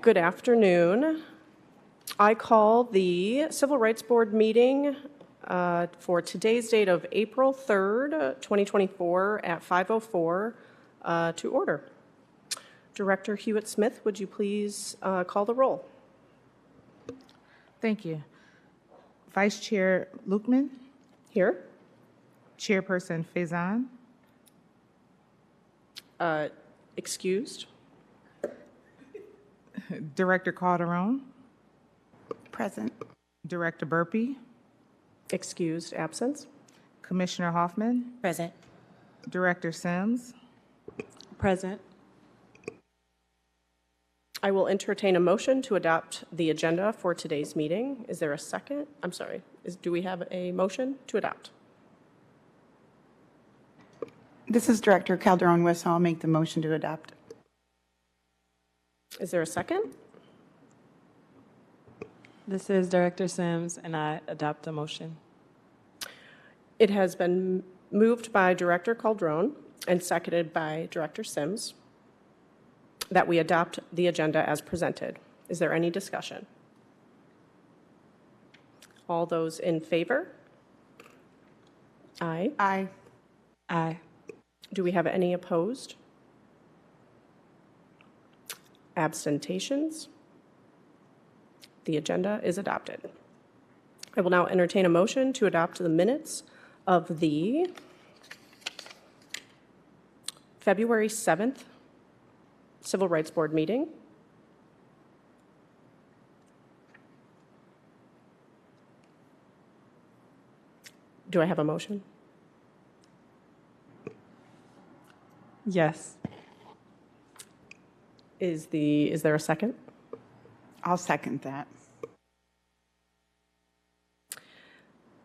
Good afternoon. I call the Civil Rights Board meeting for today's date of April 3rd, 2024 at 5:04 to order. Director Hewitt-Smith, would you please call the roll? Thank you. Vice Chair Lukeman, Here. Chairperson Faison, Excused. Director Calderon, Present. Director Burpee, Excused absence. Commissioner Hoffman, Present. Director Sims. Present. I will entertain a motion to adopt the agenda for today's meeting. Is there a second? I'm sorry. Do we have a motion to adopt? This is Director Calderon-West. I'll make the motion to adopt. Is there a second? This is Director Sims, and I adopt the motion. It has been moved by Director Calderon and seconded by Director Sims that we adopt the agenda as presented. Is there any discussion? All those in favor? Aye. Aye. Aye. Do we have any opposed? Abstentions? The agenda is adopted. I will now entertain a motion to adopt the minutes of the February 7th Civil Rights Board meeting. Do I have a motion? Yes. Is there a second? I'll second that.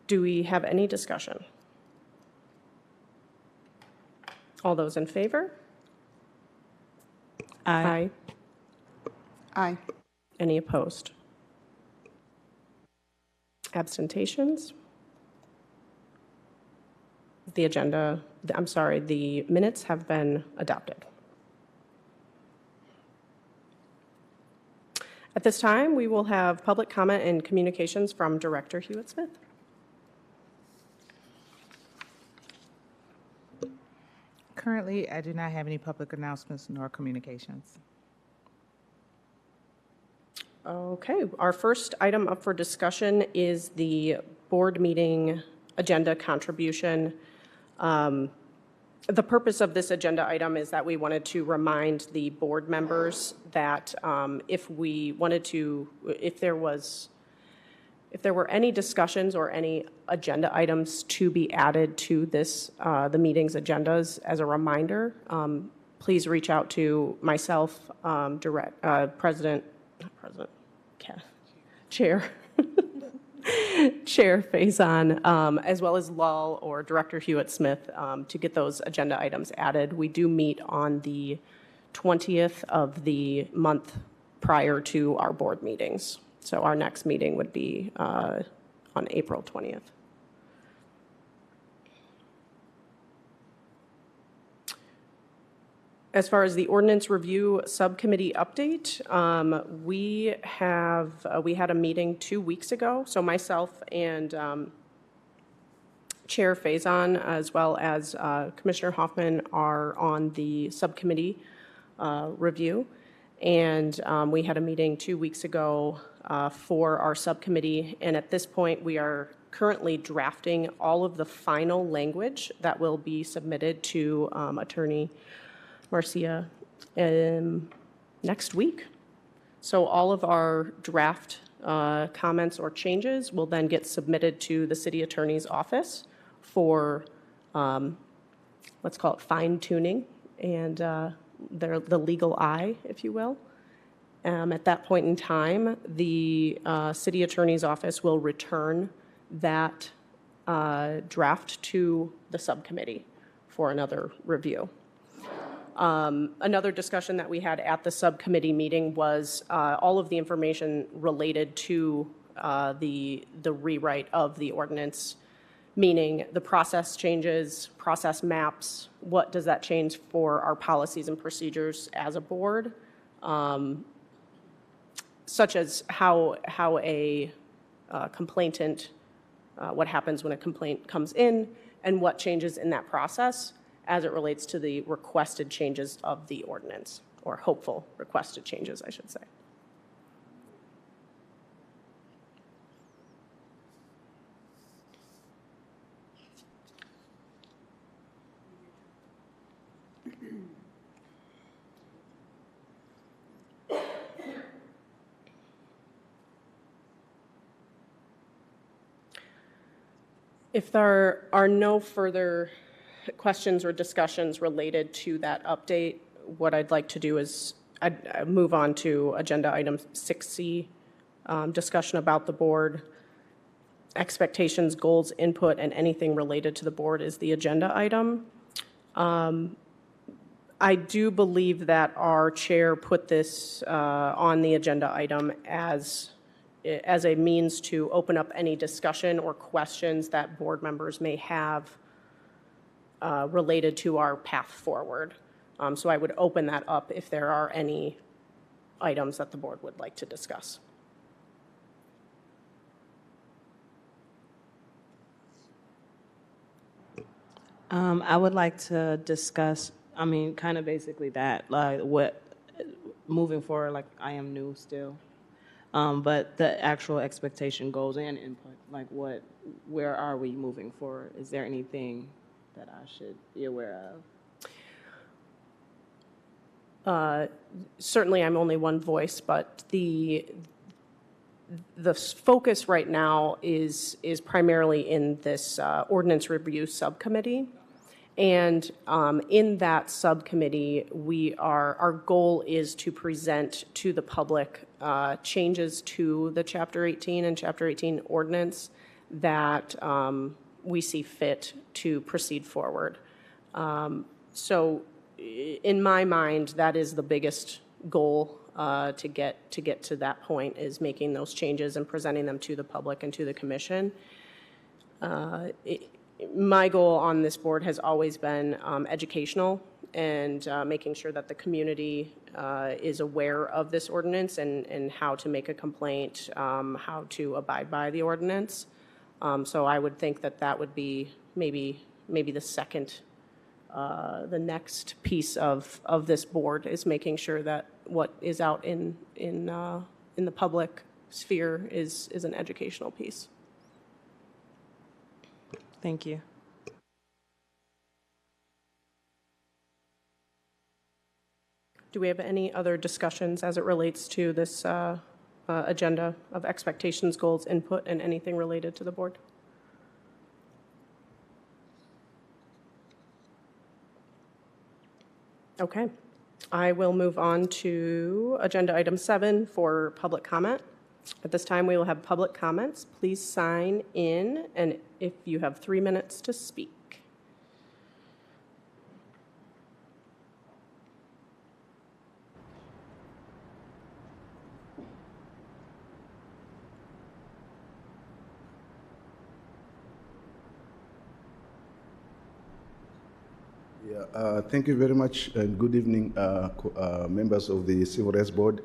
Do we have any discussion? All those in favor? Aye. Aye. Any opposed? Abstentions? The minutes have been adopted. At this time, we will have public comment and communications from Director Hewitt-Smith. Currently, I do not have any public announcements nor communications. Okay, our first item up for discussion is the board meeting agenda contribution. The purpose of this agenda item is that we wanted to remind the board members that if there were any discussions or any agenda items to be added to this, the meeting's agendas, as a reminder, please reach out to myself, Chair Faison, as well as Lull or Director Hewitt-Smith to get those agenda items added. We do meet on the 20th of the month prior to our board meetings. So our next meeting would be on April 20th. As far as the ordinance review subcommittee update, we had a meeting 2 weeks ago. So myself and Chair Faison, as well as Commissioner Hoffman, are on the subcommittee review. And we had a meeting 2 weeks ago for our subcommittee. And at this point, we are currently drafting all of the final language that will be submitted to Attorney Marcia next week. So all of our draft comments or changes will then get submitted to the city attorney's office for, let's call it fine tuning and the legal eye, if you will. At that point in time, the city attorney's office will return that draft to the subcommittee for another review. Another discussion that we had at the subcommittee meeting was all of the information related to the rewrite of the ordinance, meaning the process changes, process maps, what does that change for our policies and procedures as a board, such as how a complainant, what happens when a complaint comes in, and what changes in that process as it relates to the requested changes of the ordinance, or hopeful requested changes, I should say. If there are no further questions or discussions related to that update, what I'd like to do is I'd move on to agenda item 6C, discussion about the board. Expectations, goals, input, and anything related to the board is the agenda item. I do believe that our chair put this on the agenda item as a means to open up any discussion or questions that board members may have related to our path forward. So I would open that up if there are any items that the board would like to discuss. I would like to discuss, kind of basically that, like what, moving forward, like I am new still, but the actual expectation, goals, and input, like where are we moving forward? Is there anything that I should be aware of? Certainly, I'm only one voice, but the focus right now is primarily in this ordinance review subcommittee. And in that subcommittee, our goal is to present to the public changes to the Chapter 18 and Chapter 18 ordinance that we see fit to proceed forward. So in my mind, that is the biggest goal to get to that point, is making those changes and presenting them to the public and to the commission. My goal on this board has always been educational and making sure that the community is aware of this ordinance and how to make a complaint, how to abide by the ordinance. So I would think that would be maybe the second, the next piece of this board, is making sure that what is out in the public sphere is an educational piece. Thank you. Do we have any other discussions as it relates to this agenda of expectations, goals, input, and anything related to the board? Okay. I will move on to agenda item 7 for public comment. At this time, we will have public comments. Please sign in, and if you have 3 minutes to speak. Thank you very much, and good evening, members of the Civil Rights Board.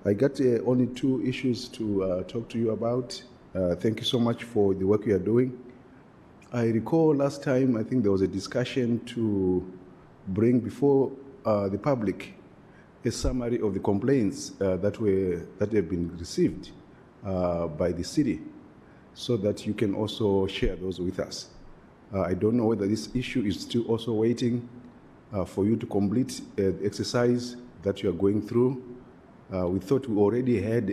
I got only 2 issues to talk to you about. Thank you so much for the work you are doing. I recall last time, I think there was a discussion to bring before the public a summary of the complaints that have been received by the city, so that you can also share those with us. I don't know whether this issue is still also waiting for you to complete the exercise that you are going through. We thought we already had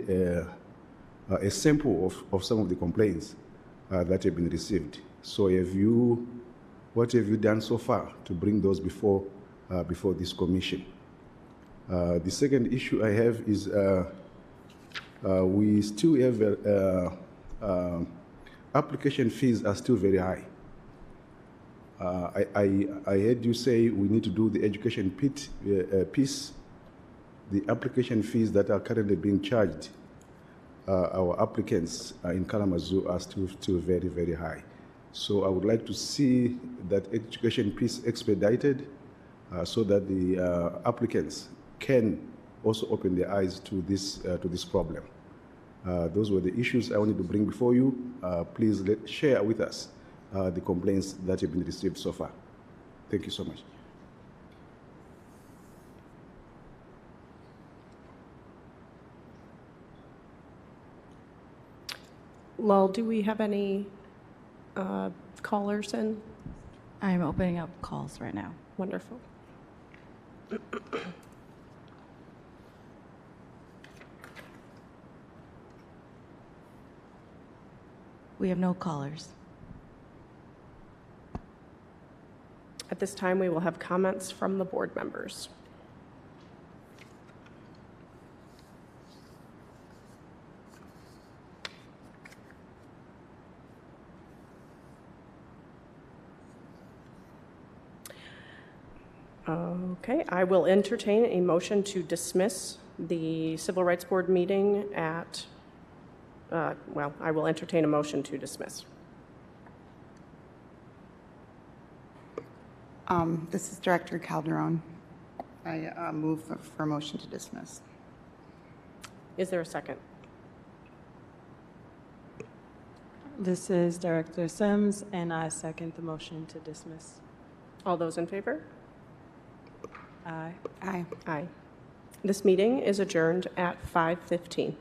a sample of some of the complaints that have been received. So what have you done so far to bring those before this commission? The second issue I have is we still have application fees are still very high. I heard you say we need to do the education piece. The application fees that are currently being charged our applicants in Kalamazoo are still very, very high. So I would like to see that education piece expedited so that the applicants can also open their eyes to this problem. Those were the issues I wanted to bring before you. Please share with us the complaints that have been received so far. Thank you so much. Lal, do we have any callers in? I'm opening up calls right now. Wonderful. We have no callers. At this time, we will have comments from the board members. Okay, I will entertain a motion to dismiss the Civil Rights Board meeting at, I will entertain a motion to dismiss. This is Director Calderon. I move for a motion to dismiss. Is there a second? This is Director Sims, and I second the motion to dismiss. All those in favor? Aye. Aye. Aye. This meeting is adjourned at 5:15.